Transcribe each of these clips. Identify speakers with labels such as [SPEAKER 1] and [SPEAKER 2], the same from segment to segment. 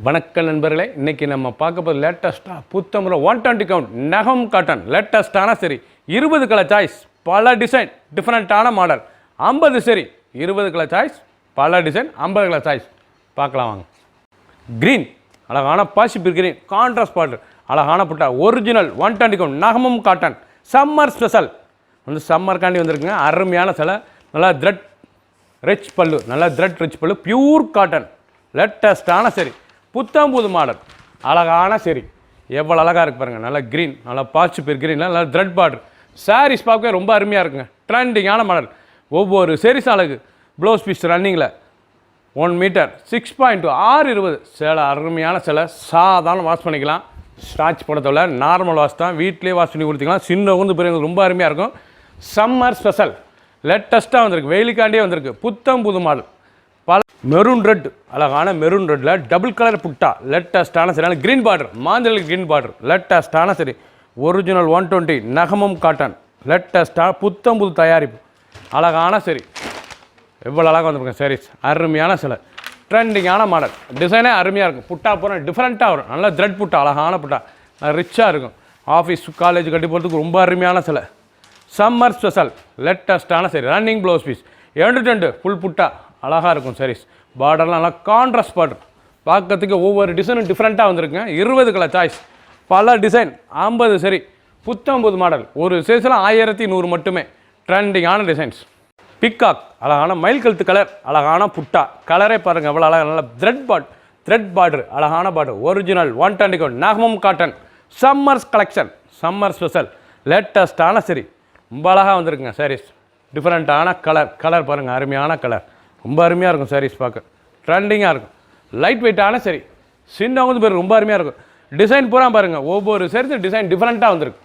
[SPEAKER 1] வணக்கம் நண்பர்களே, இன்றைக்கி நம்ம பார்க்க போது லேட்டஸ்ட்டாக புத்தம்புல 120 கவுண்ட் நகம் காட்டன் லேட்டஸ்ட்டான சரி 20 கலர் சாய்ஸ், பல டிசைன், டிஃப்ரெண்ட்டான மாடல். 50 சரி 20 கலர் சாய்ஸ், பல டிசைன், 50 கலர் சாய்ஸ் பார்க்கலாம் வாங்க. க்ரீன் அழகான பாசிபிள் க்ரீன் கான்ட்ராஸ்ட் பார்டர், அழகான புட்டா, ஒரிஜினல் 120 கவுண்ட் நகமும் காட்டன், சம்மர் ஸ்பெஷல் வந்து சம்மர்காண்டி வந்திருக்குங்க. அருமையான சிலை, நல்லா த்ரெட் ரிச் பல்லு, நல்லா த்ரெட் ரிச் பல்லு, பியூர் காட்டன் லேட்டஸ்ட்டான சரி, புத்தம்புது மாடல், அழகான சரி, எவ்வளோ அழகாக இருக்கு பாருங்கள். நல்லா க்ரீன், நல்லா பாசிபிள் க்ரீன், நல்லா த்ரெட் பார்டர். சாரீஸ் பார்க்கவே ரொம்ப அருமையாக இருக்குங்க. ட்ரெண்டிங்கான மாடல். ஒவ்வொரு சாரீஸ் அழகு. ப்ளவுஸ் பீஸ் ரன்னிங்கில் 1 மீட்டர் 6.2 620 சேலை, அருமையான சேலை. சாதாரண வாஷ் பண்ணிக்கலாம், ஸ்டார்ச் போடத்தவில்ல, நார்மல் வாஷ் தான், வீட்டிலே வாஷ் பண்ணி கொடுத்துக்கலாம். சின்ன வந்து பெரியவங்களுக்கு ரொம்ப அருமையாக இருக்கும். சம்மர் ஸ்பெஷல் லேட்டஸ்ட்டாக வந்திருக்கு, வெயிலுக்காண்டியே வந்திருக்கு, புத்தம்புது மாடல். பல மெரூன் ரெட், அழகான மெரூன் ரெட்டில் டபுள் கலர் புட்டா, லேட்டஸ்ட்டான சரி, க்ரீன் பார்டர், மாஞ்சல் க்ரீன் பார்டர், லேட்டஸ்ட்டான சரி, ஒரிஜினல் 120 நகமும் காட்டன், லேட்டஸ்ட்டாக புத்தம்புது தயாரிப்பு, அழகான சரி, எவ்வளோ அழகாக வந்துருக்கேன் சாரீஸ். அருமையான சிலை, ட்ரெண்டிங்கான மாடல், டிசைனே அருமையாக இருக்கும். புட்டா போகிற டிஃப்ரெண்ட்டாக வரும், நல்லா த்ரெட் புட்டா, அழகான புட்டா, ரிச்சாக இருக்கும். ஆஃபீஸ் காலேஜ் கட்டி போகிறதுக்கு ரொம்ப அருமையான சிலை. சம்மர் ஸ்பெஷல் லேட்டஸ்ட்டான சரி, ரன்னிங் ப்ளவுஸ் பீஸ் 2 ஃபுல் புட்டா, அழகாக இருக்கும் சாரீஸ். பார்டர்லாம் நல்லா கான்ட்ராஸ்ட் பார்டர், பார்க்கறதுக்கு ஒவ்வொரு டிசைனும் டிஃப்ரெண்ட்டாக வந்திருக்குங்க. 20 கலர் சாய்ஸ், பல டிசைன், 50 சரி, புத்தம்புது மாடல். ஒரு சைஸில் 1100 மட்டுமே. ட்ரெண்டிங்கான டிசைன்ஸ். பிக்காக் அழகான மயில் கழுத்து கலர், அழகான புட்டா, கலரே பாருங்கள் எவ்வளோ அழகாக, நல்லா த்ரெட் பார்டர், அழகான பார்டர், ஒரிஜினல் 120 கவுண்ட் நகமும் cotton, summers collection, summer special லேட்டஸ்ட்டான சரி, ரொம்ப அழகாக வந்திருக்குங்க சாரீஸ். டிஃப்ரெண்ட்டான கலர் பாருங்கள், அருமையான கலர், ரொம்ப அருமையாக இருக்கும் சாரீஸ் பார்க்க, ட்ரெண்டிங்காக இருக்கும். லைட் வெயிட்டான சரி, சின்னவங்க பேர் ரொம்ப அருமையாக இருக்கும். டிசைன் பூரா பாருங்கள், ஒவ்வொரு சரிக்கும் டிசைன் டிஃப்ரெண்ட்டாக வந்திருக்கு.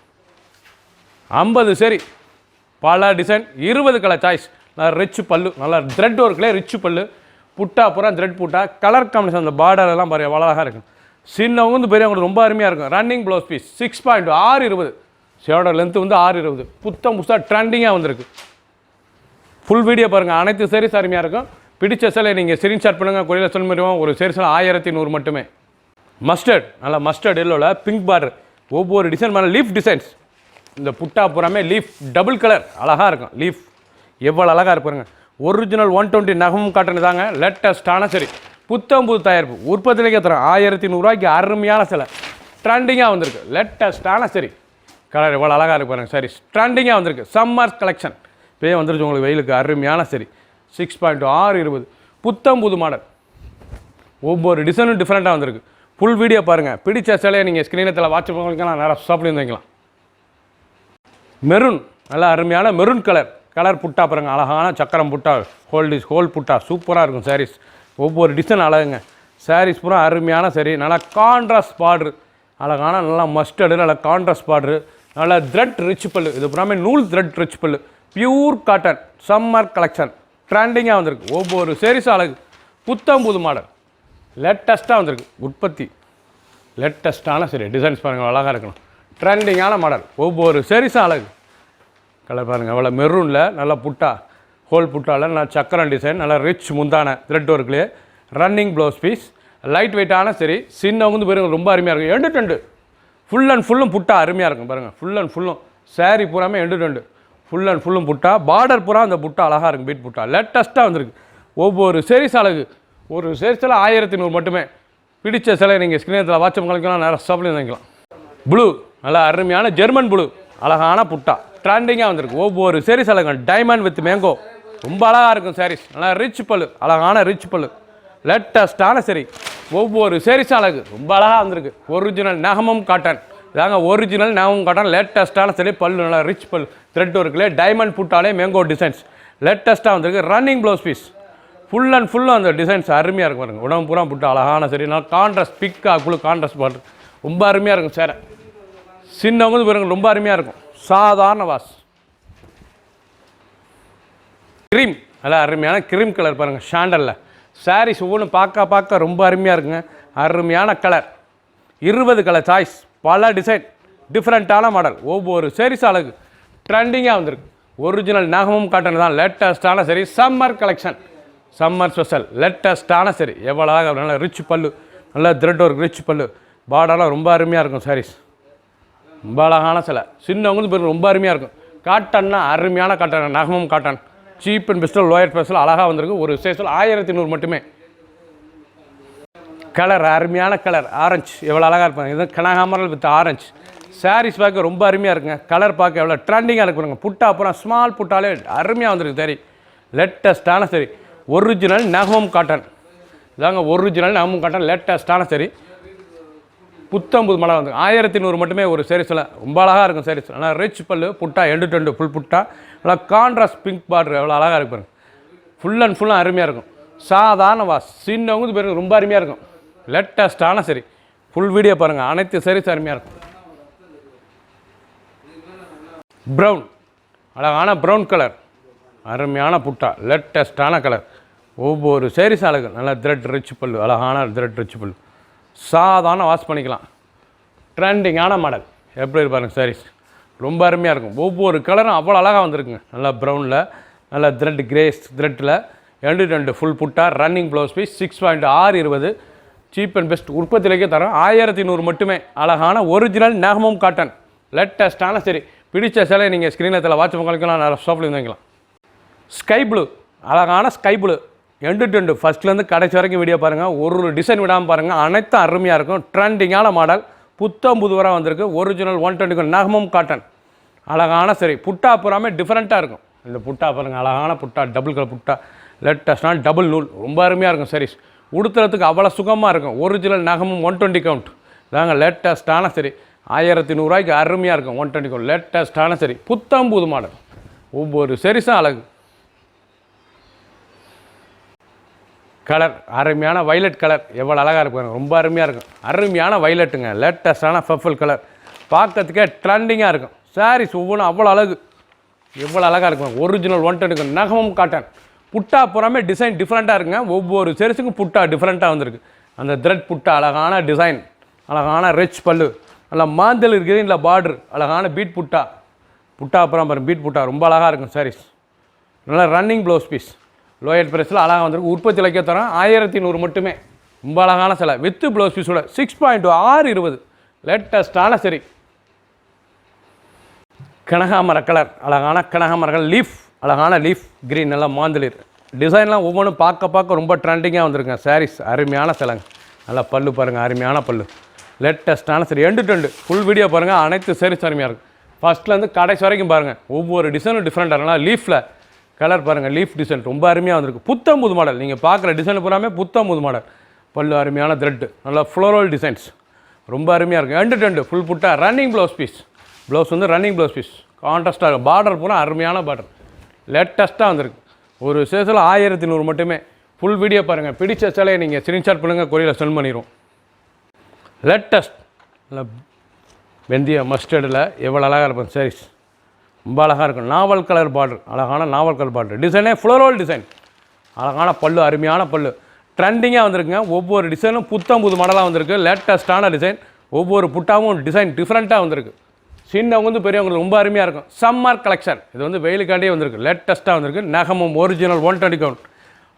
[SPEAKER 1] 50 சரி, பல டிசைன், 20 கலர் சாய்ஸ், நல்லா ரிச் பல்லு, நல்லா த்ரெட் ஒர்க்லேயே ரிச் பல்லு, புட்டா பூரா த்ரெட் புட்டா, கலர் காம்பினேஷன், அந்த பார்டரெல்லாம் பாருங்கள் எவ்வளோ அழகாக இருக்கும். சின்னவங்க பெரியவங்களுக்கு ரொம்ப அருமையாக இருக்கும். ரன்னிங் ப்ளவுஸ் பீஸ் 6.2 620 சேவோட லென்த்து வந்து 620, புதுசாக ட்ரெண்டிங்காக வந்திருக்கு. ஃபுல் வீடியோ பாருங்கள், அனைத்து சாரீஸ் அருமையாக இருக்கும். பிடிச்ச சேலை நீங்கள் ஸ்க்ரீன்ஷாட் பண்ணுங்கள், கொரியரில் சொல்ல முடியும். ஒரு சாரீஸில் 1100 மட்டுமே. மஸ்டர்ட், நல்லா மஸ்டர்ட் எல்லோவில் பிங்க் பார்டர், ஒவ்வொரு டிசைன் மேலே லீஃப் டிசைன்ஸ். இந்த புட்டா பூராமே லீஃப் டபுள் கலர், அழகாக இருக்கும். லீஃப் எவ்வளோ அழகாக இருப்பாருங்க. ஒரிஜினல் 120 நகமும் காட்டன் தாங்க, லேட்டஸ்ட்டான சரி, புத்தம்புது தயாரிப்பு. உற்பத்தியிலேயே தரோம் 1100 ரூபாய்க்கு. அருமையான சிலை, ட்ரெண்டிங்காக வந்திருக்கு, லேட்டஸ்ட்டான சரி, கலர் எவ்வளோ அழகாக இருக்கு பாருங்கள். சாரீஸ் ட்ரெண்டிங்காக வந்திருக்கு, சம்மர் கலெக்ஷன் இப்போயே வந்துருச்சு உங்களுக்கு. வெயிலுக்கு அருமையான சரி, 6.2 620 புத்தம்புது மாடல். ஒவ்வொரு டிசைனும் டிஃப்ரெண்ட்டாக வந்திருக்கு. ஃபுல் வீடியோ பாருங்கள். பிடிச்ச சேலையை நீங்கள் ஸ்க்ரீனத்தில் வாட்ச் பண்ணிக்கலாம், நேராக ஷாப்லேயும் வந்துக்கலாம். மெரூன், நல்லா அருமையான மெரூன் கலர் புட்டா பாருங்கள், அழகான சக்கரம் புட்டா, ஹோல் புட்டா, சூப்பராக இருக்கும் சாரீஸ். ஒவ்வொரு டிசைன் அழகுங்க. சாரீஸ் பூரா அருமையான சரி, நல்லா கான்ட்ராஸ்ட் பார்டரு, அழகான நல்லா மஸ்டர்டு, நல்லா கான்ட்ராஸ்ட் பார்டரு, நல்லா த்ரெட் ரிச் பல்லு. இது பூராமே நூல் த்ரெட் ரிச் பல்லு, பியூர் காட்டன், சம்மர் கலெக்ஷன், ட்ரெண்டிங்காக வந்திருக்கு. ஒவ்வொரு சாரீஸும் அழகு. புத்தம்புது மாடல், லேட்டஸ்ட்டாக வந்திருக்கு. உற்பத்தி லேட்டஸ்ட்டான சரி, டிசைன்ஸ் பாருங்கள் அழகாக இருக்கணும். ட்ரெண்டிங்கான மாடல், ஒவ்வொரு சாரீஸும் அழகு. கலர் பாருங்கள் எவ்வளோ மெரூனில், நல்லா புட்டா, ஹோல் புட்டாவில் நல்லா சக்கரம் டிசைன், நல்லா ரிச் முந்தான த்ரெட் ஒர்க்லேயே, ரன்னிங் ப்ளவுஸ் பீஸ், லைட் வெயிட்டான சரி, சின்னவங்க பாருங்கள் ரொம்ப அருமையாக இருக்கும். 2 ஃபுல் அண்ட் ஃபுல்லும் புட்டா அருமையாக இருக்கும் பாருங்கள். ஃபுல் அண்ட் ஃபுல்லும் சாரீ பூராமே 2 ஃபுல் அண்ட் ஃபுல்லும் புட்டா, பார்டர் பூரா அந்த புட்டா அழகாக இருக்கும். பீட் புட்டா லேட்டஸ்ட்டாக வந்திருக்கு. ஒவ்வொரு சாரீஸ் அழகு. ஒரு சாரீஸில் 1100 மட்டுமே. பிடிச்ச சிலை நீங்கள் ஸ்க்ரீனத்தில் வாட்ஸ்அப் பண்ணிக்கலாம், நேரம் ஷாப்லேயும் வாங்கிக்கலாம். ப்ளூ, நல்லா அருமையான ஜெர்மன் ப்ளூ, அழகான புட்டா, ட்ரெண்டிங்காக வந்திருக்கு. ஒவ்வொரு சாரீஸ் அழகு. டைமண்ட் வித் மேங்கோ, ரொம்ப அழகாக இருக்கும் சாரீஸ். நல்லா ரிச் பல்லு, அழகான ரிச் பல்லு, லேட்டஸ்ட்டான சரி, ஒவ்வொரு சாரீஸும் அழகு, ரொம்ப அழகாக வந்திருக்கு. ஒரிஜினல் நகமும் காட்டன் இதாங்க, ஒரிஜினல் நகமும் காட்டன், லேட்டஸ்ட்டான சரி, பல்லு நல்லா ரிச் பல்லு, த்ரெட் ஒர்க்கில் டைமண்ட் புட்டாலே மேங்கோ டிசைன்ஸ் லேட்டஸ்ட்டாக வந்திருக்கு. Running blouse piece full and ஃபுல்லும் அந்த டிசைன்ஸ் அருமையாக இருக்கும் பாருங்கள். உடம்பு பூரா புட்டா அழகான சரி, நல்லா கான்ட்ராஸ்ட் பிக்கா குழு கான்ட்ராஸ்ட் பாட்டு ரொம்ப அருமையாக இருக்கும். சேரை சின்னவங்க பாருங்கள் ரொம்ப அருமையாக இருக்கும். சாதாரண வாஷ். க்ரீம், நல்லா அருமையான க்ரீம் கலர் பாருங்கள். ஷாண்டலில் சாரீஸ் ஒவ்வொன்றும் பார்க்க ரொம்ப அருமையாக இருக்குங்க. அருமையான கலர், 20 கலர் சாய்ஸ், பல டிசைன், டிஃப்ரெண்ட்டான மாடல். ஒவ்வொரு சாரீஸ் அழகு. ட்ரெண்டிங்காக வந்திருக்கு. ஒரிஜினல் நகமும் காட்டன் தான், லேட்டஸ்ட்டான சரி, சம்மர் கலெக்ஷன், சம்மர் ஸ்பெஷல் லேட்டஸ்ட்டான சரி, எவ்வளோ அழகாக நல்லா ரிச் பல்லு, நல்லா த்ரெட் ஒர்க் ரிச் பல்லு, பார்டர்லாம் ரொம்ப அருமையாக இருக்கும் சாரீஸ். ரொம்ப அழகான சிலை, சின்னவங்க பேர் ரொம்ப அருமையாக இருக்கும். காட்டன்னா அருமையான காட்டன், நகமும் காட்டன், சீப் அண்ட் பெஸ்ட்டில் லோயர் ப்ரைஸில் அழகாக வந்திருக்கு. ஒரு சேஸில் 1100 மட்டுமே. கலர் அருமையான கலர் ஆரஞ்சு, எவ்வளோ அழகாக இருப்பாங்க. இது கனகாமரல் வித் ஆரஞ்சு. சாரீஸ் பார்க்க ரொம்ப அருமையாக இருக்குங்க. கலர் பார்க்க எவ்வளோ ட்ரெண்டிங்காக இருக்குங்க. புட்டா அப்புறம் ஸ்மால் புட்டாலே அருமையாக வந்திருக்கு. சரி, லேட்டஸ்ட்டான சரி, ஒரிஜினல் நகமும் காட்டன் இதாங்க. ஒரிஜினல் நகமும் காட்டன் லேட்டஸ்ட்டான சரி, புத்தம்புது மழை வந்து 1100 மட்டுமே ஒரு சாரீஸில். ரொம்ப அழகாக இருக்கும் சாரீஸ். நல்லா ரிச் பல்லு, புட்டா எண்டு டு எண்டு ஃபுல் புட்டா, நல்லா கான்ட்ராஸ்ட் பிங்க் பார்டர், எவ்வளோ அழகாக இருக்கு பாருங்க. ஃபுல் அண்ட் ஃபுல்லாக அருமையாக இருக்கும். சாதாரண வாஸ் சின்னவங்க பேருக்கு ரொம்ப அருமையாக இருக்கும். லேட்டஸ்ட்டான சரி, ஃபுல் வீடியோ பாருங்கள். அனைத்து சாரீஸ் அருமையாக இருக்கும். ப்ரௌன், அழகான ப்ரௌன் கலர், அருமையான புட்டா, லேட்டஸ்ட்டான கலர். ஒவ்வொரு சாரீஸ் அழகு. நல்லா த்ரெட் ரிச் பல்லு, அழகான த்ரெட் ரிச் பல்லு. சாதாரண வாஷ் பண்ணிக்கலாம். ட்ரெண்டிங்கான மாடல். எப்படி இருப்பாருங்க சாரீஸ், ரொம்ப அருமையாக இருக்கும். ஒவ்வொரு கலரும் அவ்வளோ அழகாக வந்திருக்குங்க. நல்லா ப்ரௌனில், நல்லா த்ரெட் கிரேஸ் த்ரெட்டில் எண்டு ரெண்டு ஃபுல் புட்டா, running blouse piece 6.620. Cheap and best உற்பத்தியிலேயே தரோம். 1100 மட்டுமே. அழகான ஒரிஜினல் நகமும் காட்டன் லேட்டஸ்ட்டான சரி. பிடிச்ச சிலை நீங்கள் ஸ்க்ரீனில் வாட்ச் பண்ணிக்கலாம், நல்லா ஷாப்பில் வாங்கிக்கலாம். ஸ்கை ப்ளூ, அழகான sky blue end to end ஃபஸ்ட்லேருந்து கடைசி வரைக்கும் வீடியோ பாருங்கள். ஒரு டிசைன் விடாமல் பாருங்கள். அனைத்தும் அருமையாக இருக்கும். ட்ரெண்டிங்கான மாடல், புத்தம் புதுவராக வந்திருக்கு. ஒரிஜினல் 120 நகமும் காட்டன், அழகான சரி. புட்டா பூராமே டிஃப்ரெண்ட்டாக இருக்கும். இந்த புட்டா பாருங்கள், அழகான புட்டா, டபுள் கலர் புட்டா, லேட்டஸ்டான டபுள் நூல், ரொம்ப அருமையாக இருக்கும் சாரீஸ். உடுத்துறதுக்கு அவ்வளோ சுகமாக இருக்கும். ஒரிஜினல் நகமும் 120 கவுண்ட் இதாங்க. லேட்டஸ்ட்டான சரி, 1100 அருமையாக இருக்கும். 120 கவுண்ட் லேட்டஸ்ட்டான சரி, புத்தம் புது மாடல். ஒவ்வொரு சாரீஸும் அழகு. கலர் அருமையான வைலட் கலர், எவ்வளோ அழகாக இருக்கும். ரொம்ப அருமையாக இருக்கும். அருமையான வைலட்டுங்க, லேட்டஸ்டான பர்பிள் கலர், பார்க்கறதுக்கே ட்ரெண்டிங்காக இருக்கும். சாரீஸ் ஒவ்வொன்றும் அவ்வளோ அழகு, எவ்வளோ அழகாக இருக்கும். ஒரிஜினல் 120 நகமும் காட்டன். புட்டா பூராமே டிசைன் டிஃப்ரெண்ட்டாக இருக்குங்க. ஒவ்வொரு சாரீஸுக்கும் புட்டா டிஃப்ரெண்ட்டாக வந்திருக்கு. அந்த த்ரெட் புட்டா அழகான டிசைன், அழகான ரிச் பல்லு, நல்லா மாந்தல் இருக்குது. இல்லை பார்டர் அழகான பீட் புட்டா, புட்டா அப்புறம் பாருங்கள் பீட் புட்டா, ரொம்ப அழகாக இருக்கும் சாரீஸ். நல்லா ரன்னிங் ப்ளவுஸ் பீஸ், லோயர் ப்ரைஸில் அழகாக வந்திருக்கு. உற்பத்தி இலக்கிய தரோம் 1100 மட்டுமே. ரொம்ப அழகான சிலை வித்து ப்ளவுஸ் பீஸோட 6.620. லேட்டஸ்ட்டான சரி. கனகாமர கலர், அழகான கனகாமரங்கள் லீஃப், அழகான லீஃப் க்ரீன், நல்லா மாந்தளிர் டிசைன்லாம் ஒவ்வொன்றும் பார்க்க ரொம்ப ட்ரெண்டிங்காக வந்திருக்குங்க. சாரீஸ் அருமையான சிலைங்க. நல்லா பல்லு பாருங்கள், அருமையான பல்லு, லேட்டஸ்ட்டான சரி. End to end full video பாருங்கள். அனைத்து சாரீஸ் அருமையாக இருக்கும். ஃபஸ்ட்லேருந்து கடைசி வரைக்கும் பாருங்கள். ஒவ்வொரு டிசைனும் டிஃப்ரெண்ட்டாக இருக்கும். லீஃபில் கலர் பாருங்கள், லீஃப் டிசைன் ரொம்ப அருமையாக வந்திருக்கு. புத்தம் புது மாடல். நீங்கள் பார்க்குற டிசைன் பூராமே புத்தம் புது மாடல். பல்லு அருமையான த்ரெட்டு, நல்லா ஃப்ளோரல் டிசைன்ஸ், ரொம்ப அருமையாக இருக்கும். எண்டு டு எண்டு ஃபுல் புட்டா, ரன்னிங் ப்ளவுஸ் பீஸ். ப்ளவுஸ் வந்து ரன்னிங் ப்ளவுஸ் பீஸ், கான்ட்ராஸ்ட்டாக இருக்கும். பார்டர் பூரா அருமையான பார்டர், லேட்டஸ்ட்டாக வந்திருக்கு. ஒரு சேஸில் 1100 மட்டுமே. ஃபுல் வீடியோ பாருங்கள். பிடிச்ச சிலையை நீங்கள் ஸ்க்ரீன்ஷாட் பண்ணுங்கள், கொரியரில் சென்ட் பண்ணிடுவோம். லேட்டஸ்ட் இல்லை வெந்தய மஸ்டர்டில் எவ்வளோ அழகாக இருக்கும் சாரீஸ், ரொம்ப அழகாக இருக்கும். நாவல் கலர் பார்டர், அழகான நாவல் கலர் பார்டர். டிசைனே ஃப்ளோரல் டிசைன், அழகான பல்லு, அருமையான பல்லு, ட்ரெண்டிங்காக வந்திருக்குங்க. ஒவ்வொரு டிசைனும் புத்தம் புது மாடலாக வந்திருக்கு. லேட்டஸ்ட்டான டிசைன். ஒவ்வொரு புட்டாவும் டிசைன் டிஃப்ரெண்ட்டாக வந்திருக்கு. சின்னவங்க பெரியவங்களுக்கு ரொம்ப அருமையாக இருக்கும். சம்மர் கலெக்ஷன், இது வந்து வெயிலுக்காண்டியே வந்திருக்கு. லேட்டஸ்ட்டாக வந்திருக்கு. நகமும் original 120 count.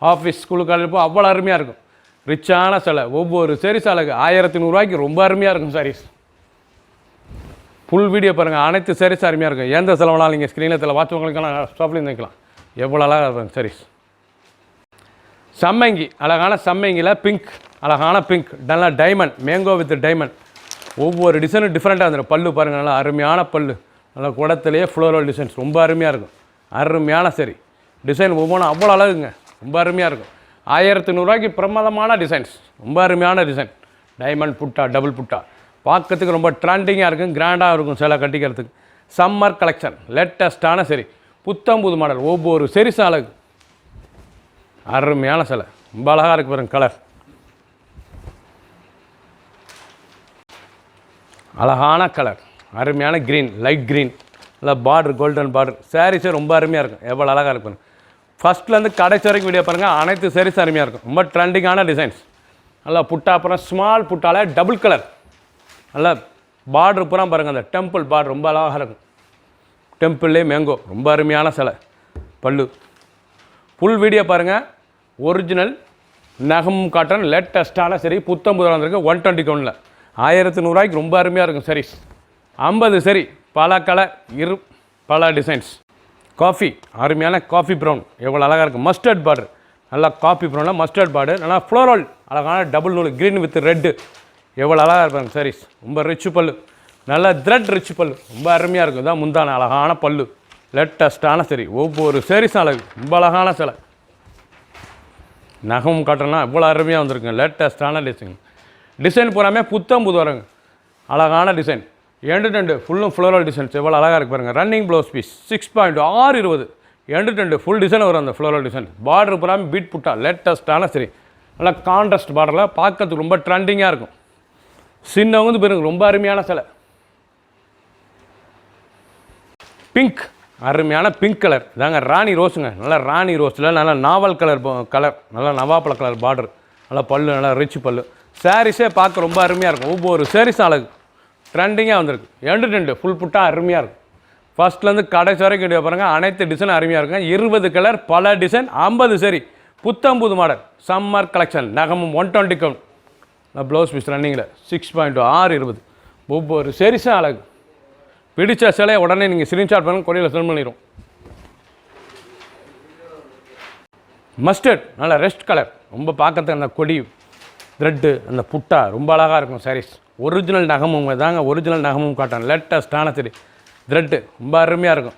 [SPEAKER 1] Office school college போய் அவ்வளோ அருமையாக இருக்கும். ரிச்சான சிலை. ஒவ்வொரு சாரீஸ் அழகு. 1100 ரொம்ப அருமையாக இருக்கும் சாரீஸ். ஃபுல் வீடியோ பாருங்கள். அனைத்து சாரீஸ் அருமையாக இருக்கும். எந்த செலவுனாலும் நீங்கள் ஸ்க்ரீனில் வாட்ச் உங்களுக்கெல்லாம் ஸ்டாப்லேயும் வைக்கலாம். எவ்வளோ அழகாக இருக்கும் சாரீஸ். சம்மங்கி, அழகான சம்மங்கியில் பிங்க், அழகான பிங்க், நல்லா டைமண்ட், மேங்கோ வித் டைமண்ட். ஒவ்வொரு டிசைனும் டிஃப்ரெண்ட்டாக வந்துடும். பல்லு பாருங்கள், நல்லா அருமையான பல்லு, நல்லா குடத்துலேயே ஃப்ளோரல் டிசைன்ஸ், ரொம்ப அருமையாக இருக்கும். அருமையான சரி. டிசைன் ஒவ்வொன்றும் அவ்வளோ அழகுங்க, ரொம்ப அருமையாக இருக்கும். 1100 பிரமாதமான டிசைன்ஸ், ரொம்ப அருமையான டிசைன். டைமண்ட் புட்டா, டபுள் புட்டா, பார்க்கறதுக்கு ரொம்ப ட்ரெண்டிங்காக இருக்கும். கிராண்டாக இருக்கும் சிலை கட்டிக்கிறதுக்கு. சம்மர் கலெக்ஷன், லேட்டஸ்ட்டான சரி, புத்தம் புது மாடல். ஒவ்வொரு சரிசும் அழகு, அருமையான சிலை, ரொம்ப அழகாக இருக்குது பாருங்க. கலர் அழகான கலர், அருமையான க்ரீன், லைட் க்ரீன், இல்லை பார்டர் கோல்டன் பார்டர். சாரீஸே ரொம்ப அருமையாக இருக்கும். எவ்வளோ அழகாக இருக்கும். ஃபஸ்ட்லேருந்து கடைசி வரைக்கும் வீடியோ பாருங்கள். அனைத்து சாரீஸ் அருமையாக இருக்கும். ரொம்ப ட்ரெண்டிங்கான டிசைன்ஸ். நல்லா புட்டா அப்புறம் ஸ்மால் புட்டால டபுள் கலர், நல்லா பார்டர் பூரா பாருங்கள். அந்த டெம்பிள் பார்டர் ரொம்ப அழகாக இருக்கும். டெம்பிள்லே மேங்கோ, ரொம்ப அருமையான சிலை. பல்லு ஃபுல் வீடியோ பாருங்கள். ஒரிஜினல் நகம் காட்டன் லேட்டஸ்ட்டான சரி புத்தம் புதிராக வந்திருக்கு 120 கவுண்டில் 1100 ரொம்ப அருமையாக இருக்கும் சாரீஸ். 50 சரி பல கலர் பல டிசைன்ஸ். காஃபி அருமையான காஃபி ப்ரௌன் எவ்வளோ அழகாக இருக்கும். மஸ்டர்ட் பார்டர் நல்லா காஃபி ப்ரௌனில் மஸ்டர்ட் பார்டர் நல்லா ஃப்ளோரல் அழகான டபுள் நூல் க்ரீன் வித் ரெட்டு எவ்வளோ அழகாக இருப்பாங்க சாரீஸ். ரொம்ப ரிச் பல்லு நல்லா த்ரெட் ரிச் பல்லு ரொம்ப அருமையாக இருக்கும். இதான் முந்தான அழகான பல்லு லேட்டஸ்ட்டான சரி. ஒவ்வொரு சாரீஸும் அழகு ரொம்ப அழகான சிலை. நகம் காட்டனா இவ்வளோ அருமையாக வந்திருக்குங்க. லேட்டஸ்ட்டான டிசைன் பூராமே புத்தம் புது வரங்க அழகான டிசைன். 2 ஃபுல்லும் ஃப்ளோரல் டிசைன்ஸ் எவ்வளோ அழகாக இருக்கு பாருங்கள். Running blouse piece 6.620 2 full design வரும். அந்த ஃப்ளோரல் டிசைன் பார்டர் பூராமே பீட் புட்டா லேட்டஸ்ட்டான சரி. நல்லா கான்ட்ராஸ்ட் பார்டரில் பார்க்கறதுக்கு ரொம்ப ட்ரெண்டிங்காக இருக்கும். சின்னவங்க பாருங்க ரொம்ப அருமையான சிலை. பிங்க் அருமையான பிங்க் கலர் இதாங்க ராணி ரோஸுங்க. நல்லா ராணி ரோஸில் நல்லா நாவல் கலர் நல்லா நவாப்பழ கலர் பார்டர் நல்லா பல்லு நல்லா ரிச் பல்லு. சாரீஸே பார்க்க ரொம்ப அருமையாக இருக்கும். ஒவ்வொரு சாரீஸும் அழகு ட்ரெண்டிங்காக வந்திருக்கு. 2 ஃபுல் புட்டாக அருமையாக இருக்கும். ஃபஸ்ட்லேருந்து கடைசி வரைக்கும் வீடியோ பாருங்கள். அனைத்து டிசைனும் அருமையாக இருக்கும். 20 கலர் பல டிசைன் 50 சரி புத்தம்புது மாடல் சம்மர் கலெக்ஷன் நகமும் 120 கவுண்ட். ப்ளவுஸ் பீஸ் ரன்னிங்கில் 6.620 ஒவ்வொரு சாரீஸும் அழகு. பிடிச்ச சிலையை உடனே நீங்கள் ஸ்க்ரீன்ஷாட் பண்ணுங்கள் கொடியில் சென்ட் பண்ணிடும். மஸ்டர்ட் நல்ல ரெஸ்ட் கலர் ரொம்ப பார்க்கறதுக்கு அந்த கொடி த்ரெட்டு அந்த புட்டா ரொம்ப அழகாக இருக்கும் சாரீஸ். ஒரிஜினல் நகமும் தாங்க ஒரிஜினல் நகமும் காட்டன் லேட்டஸ்ட்டான சரி த்ரெட்டு ரொம்ப அருமையாக இருக்கும்.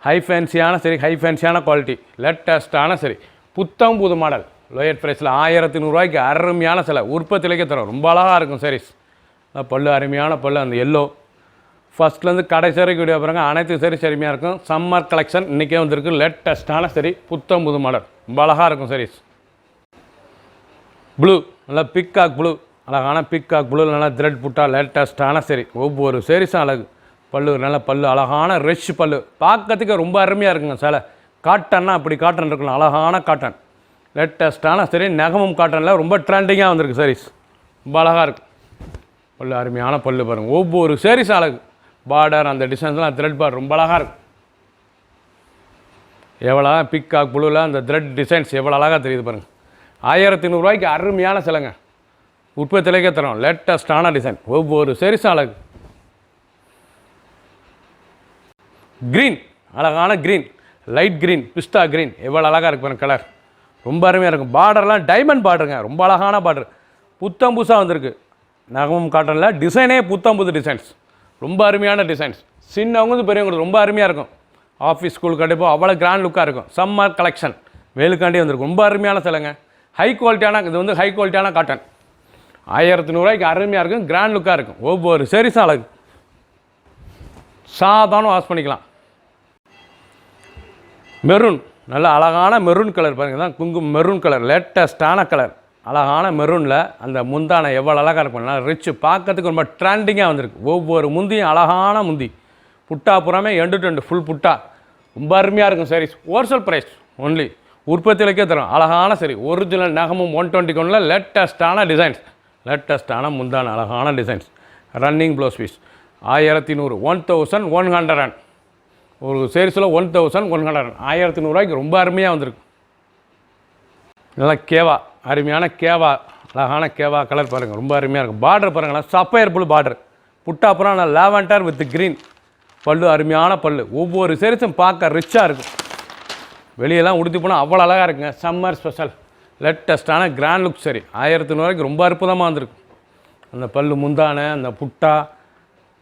[SPEAKER 1] ஹை ஃபேன்சியான சரி ஹை ஃபேன்சியான குவாலிட்டி லேட்டஸ்ட்டான சரி புத்தம் புது மாடல் லோயர் ப்ரைஸில் 1100 அருமையான சிலை உற்பத்தியிலேயே தரும். ரொம்ப அழகாக இருக்கும் சாரீஸ். பல்லு அருமையான பல்லு அந்த எல்லோ ஃபஸ்ட்லேருந்து கடைசி வரைக்கும் வீடியோ பாருங்கள். அனைத்து சாரீஸ் அருமையாக இருக்கும். சம்மர் கலெக்ஷன் இன்றைக்கே வந்திருக்கு. லேட்டஸ்ட்டான சரி புத்தம் புது மாடல் ரொம்ப அழகாக இருக்கும் சாரீஸ். ப்ளூ நல்லா பிக்காக் ப்ளூ அழகான பிக்காக் ப்ளூ நல்லா த்ரெட் புட்டா லேட்டஸ்ட்டான சரி ஒவ்வொரு சாரீஸும் அழகு. பல்லு நல்ல பல்லு அழகான ரெஷ் பல்லு பார்க்கறதுக்கு ரொம்ப அருமையாக இருக்குங்க. சிலை காட்டன்னா அப்படி காட்டன் இருக்கலாம். அழகான காட்டன் லேட்டஸ்ட்டான சரி நகமும் காட்டனில் ரொம்ப ட்ரெண்டிங்காக வந்திருக்கு சாரீஸ். ரொம்ப அழகாக இருக்கும். பல்லு அருமையான பல்லு பாருங்கள். ஒவ்வொரு சாரீஸும் அழகு. பார்டர் அந்த டிசைன்ஸ்லாம் த்ரெட் பார்டர் ரொம்ப அழகாக இருக்கும். எவ்வளோ பிக்காக் ப்ளூவில் அந்த த்ரெட் டிசைன்ஸ் எவ்வளோ அழகாக தெரியுது பாருங்கள். 1100 அருமையான சிலைங்க உற்பத்தியிலேயே தரோம். லேட்டஸ்ட்டான டிசைன் ஒவ்வொரு சாரீஸும் அழகு. க்ரீன் அழகான க்ரீன் லைட் க்ரீன் பிஸ்தா க்ரீன் எவ்வளோ அழகாக இருக்கு பாருங்கள். கலர் ரொம்ப அருமையாக இருக்கும். பார்டர்லாம் டைமண்ட் பார்டருங்க ரொம்ப அழகான பார்டர் புத்தம் புதுசாக வந்திருக்கு. நகமும் காட்டனில் டிசைனே புத்தம் புது டிசைன்ஸ் ரொம்ப அருமையான டிசைன்ஸ். சின்னவங்க பெரியவங்களுக்கு ரொம்ப அருமையாக இருக்கும். ஆஃபீஸ் ஸ்கூல் கண்டிப்பாக அவ்வளோ கிராண்ட் லுக்காக இருக்கும். சம்மர் கலெக்ஷன் வேலுக்காண்டி வந்திருக்கும். ரொம்ப அருமையான சிலைங்க. ஹை குவாலிட்டியான இது வந்து ஹை குவாலிட்டியான காட்டன் 1100 அருமையாக இருக்கும். கிராண்ட் லுக்காக இருக்கும். ஒவ்வொரு சாரீஸும் அழகு. சாதாரண வாஷ் பண்ணிக்கலாம். மெரூன் நல்ல அழகான மெரூன் கலர் பாருங்கள். தான் குங்குமம் மெரூன் கலர் லேட்டஸ்ட்டான கலர் அழகான மெரூனில் அந்த முந்தானை எவ்வளோ அழகாக இருக்கும். நல்லா ரிச்சு பார்க்கறதுக்கு ரொம்ப ட்ரெண்டிங்காக வந்திருக்கு. ஒவ்வொரு முந்தியும் அழகான முந்தி புட்டா புறாமே 2 ஃபுல் புட்டா ரொம்ப அருமையாக இருக்கும் சாரீஸ். ஹோல்சேல் ப்ரைஸ் ஒன்லி உற்பத்தியிலேயே தரும். அழகான சரி ஒரிஜினல் நகமும் 120 கவுண்டில் லேட்டஸ்ட்டான டிசைன்ஸ் லேட்டஸ்ட்டான முந்தான அழகான டிசைன்ஸ். ரன்னிங் ப்ளவுஸ் பீஸ் 1100 1100 ஒரு சேரீஸில் 1100 1100 ரொம்ப அருமையாக வந்திருக்கு. நல்லா கேவா அருமையான கேவா அழகான கேவா கலர் பாருங்கள் ரொம்ப அருமையாக இருக்கும். பார்டர் பாருங்களா சப்பயர் புல் பார்டர் புட்டாப்புறம் நல்லா லாவெண்டர் வித் க்ரீன் பல்லு அருமையான பல்லு. ஒவ்வொரு சேரீஸும் பார்க்க ரிச்சாக இருக்கும். வெளியெல்லாம் உடுத்தி போனால் அவ்வளோ அழகாக இருக்குங்க. சம்மர் ஸ்பெஷல் லேட்டஸ்ட்டான கிராண்ட் லுக் சரி 1100 ரொம்ப அற்புதமாக வந்திருக்கு. அந்த பல்லு முந்தான அந்த புட்டா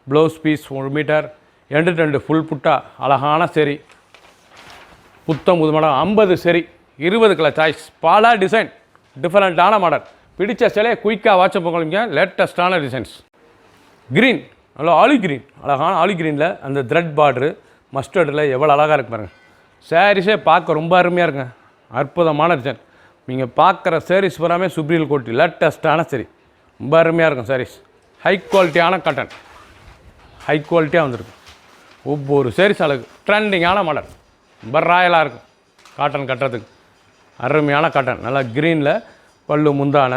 [SPEAKER 1] ப்ளவுஸ் பீஸ் 1 மீட்டர் 2 ஃபுல் புட்டா அழகான சரி புத்தம் புது மாடல் 50 சரி 20 கலர் சாய்ஸ் பல டிசைன் டிஃப்ரெண்ட்டான மாடல். பிடிச்ச சிலையை குயிக்காக வாட்ஸ்அப் பண்ணிங்க. லேட்டஸ்ட்டான டிசைன்ஸ். க்ரீன் நல்லா ஆலிவ் க்ரீன் அழகான ஆலிவ் க்ரீனில் அந்த த்ரெட் பார்டரு மஸ்டர்டில் எவ்வளோ அழகாக இருக்கு பாருங்கள். சாரீஸே பார்க்க ரொம்ப அருமையாக இருக்குங்க. அற்புதமான டிசைன். நீங்கள் பார்க்குற சாரீஸ் பூராமே சுப்ரீல் கோட்டி லேட்டஸ்ட்டான சரி ரொம்ப அருமையாக இருக்கும் சாரீஸ். ஹை குவாலிட்டியான காட்டன் ஹை குவாலிட்டியாக வந்திருக்கு. ஒவ்வொரு சாரீஸ் அழகு ட்ரெண்டிங்கான மாடல் ரொம்ப ராயலாக இருக்கும். காட்டன் கட்டுறதுக்கு அருமையான காட்டன் நல்லா க்ரீனில் பல்லு முந்தான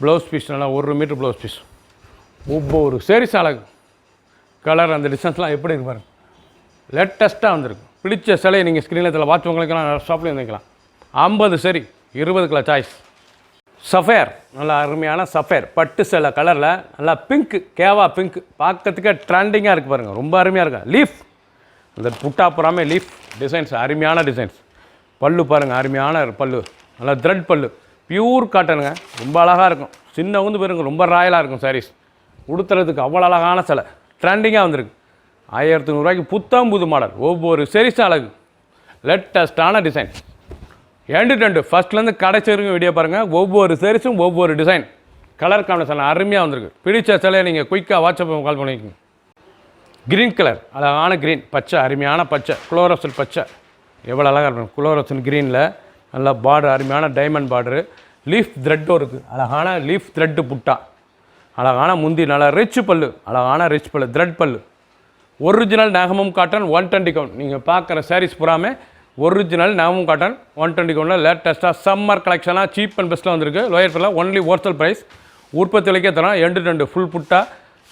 [SPEAKER 1] ப்ளவுஸ் பீஸ் நல்லா 1 மீட்டர் ப்ளவுஸ் பீஸ். ஒவ்வொரு சாரீஸ் அழகு. கலர் அந்த டிசைன்ஸ்லாம் எப்படி இருக்கு பாருங்கள். லேட்டஸ்ட்டாக வந்திருக்கு. பிடிச்ச சிலையை நீங்கள் ஸ்க்ரீனில் வாட்ச் உங்களுக்கெல்லாம் ஷாப்லேயும் வந்துக்கலாம். 50 சரி 20 கலர் சாய்ஸ். சஃபேர், நல்லா அருமையான சஃபேர் பட்டு சேலை கலரில் நல்லா பிங்க்கு, கேவா பிங்க், பார்க்கறதுக்கே ட்ரெண்டிங்காக இருக்குது பாருங்கள், ரொம்ப அருமையாக இருக்கும். லீஃப், அந்த புட்டா புறாமே லீஃப் டிசைன்ஸ், அருமையான டிசைன்ஸ். பல்லு பாருங்கள், அருமையான பல்லு, நல்லா த்ரெட் பல்லு, பியூர் காட்டனுங்க, ரொம்ப அழகாக இருக்கும். சின்ன வந்து பாருங்க, ரொம்ப ராயலாக இருக்கும் சாரீஸ். உடுத்துறதுக்கு அவ்வளோ அழகான சிலை, ட்ரெண்டிங்காக வந்திருக்கு. 1500 ரூபாய்க்கு புத்தம் புது மாடல், ஒவ்வொரு சாரீஸும் அழகு, லேட்டஸ்டான டிசைன். எண்டு ஃபஸ்ட்லேருந்து கடைசி வரைக்கும் வீடியோ பாருங்கள். ஒவ்வொரு சாரீஸும் ஒவ்வொரு டிசைன், கலர் காம்பினேஷன் அருமையாக வந்திருக்கு. பிடிச்ச சிலையை நீங்கள் குயிக்காக வாட்ஸ்அப் கால் பண்ணிக்கோங்க. க்ரீன் கலர், அழகான க்ரீன், பச்சை, அருமையான பச்சை, குளோரோசல் பச்சை, எவ்வளோ அழகாக இருக்கும். குளோரோசல் க்ரீனில் நல்லா பார்டர், அருமையான டைமண்ட் பார்டரு, லீஃப் த்ரெட்டும் இருக்குது, அழகான லீஃப் த்ரெட்டு புட்டா, அழகான முந்தி, நல்லா ரிச் பல்லு, அழகான rich pallu, thread pallu. Original நாகமும் காட்டன் 120 கவுண்ட். நீங்கள் பார்க்குற சாரீஸ் பூராமே ஒரிஜினல் நாகமும் காட்டன் 120 கவுண்டில் லேட்டஸ்ட்டாக சம்மர் கலெக்ஷனாக சீப் அண்ட் பெஸ்ட்டில் வந்திருக்கு. லோயர் ஃபீல்டில் ஒன்லி ஹோல்சேல் ப்ரைஸ், உற்பத்தி விலைக்கே தரோம். எண்டு ஃபுல் புட்டா,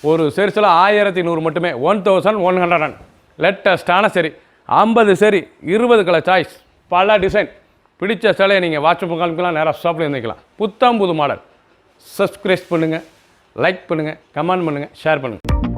[SPEAKER 1] ஒரு சாரீஸில் 1100 மட்டுமே, 1100. லேட்டஸ்ட்டான சரி, 50 சரி, 20 கலர் சாய்ஸ், பல டிசைன். பிடிச்ச சிலையை நீங்கள் வாட்ஸ்அப் காமிக்கலாம், நேராக ஷாப்பில் இருந்துக்கலாம். புத்தம் புது மாடல். சப்ஸ்கிரைப் பண்ணுங்கள், லைக் பண்ணுங்கள், கமெண்ட் பண்ணுங்கள், ஷேர் பண்ணுங்கள்.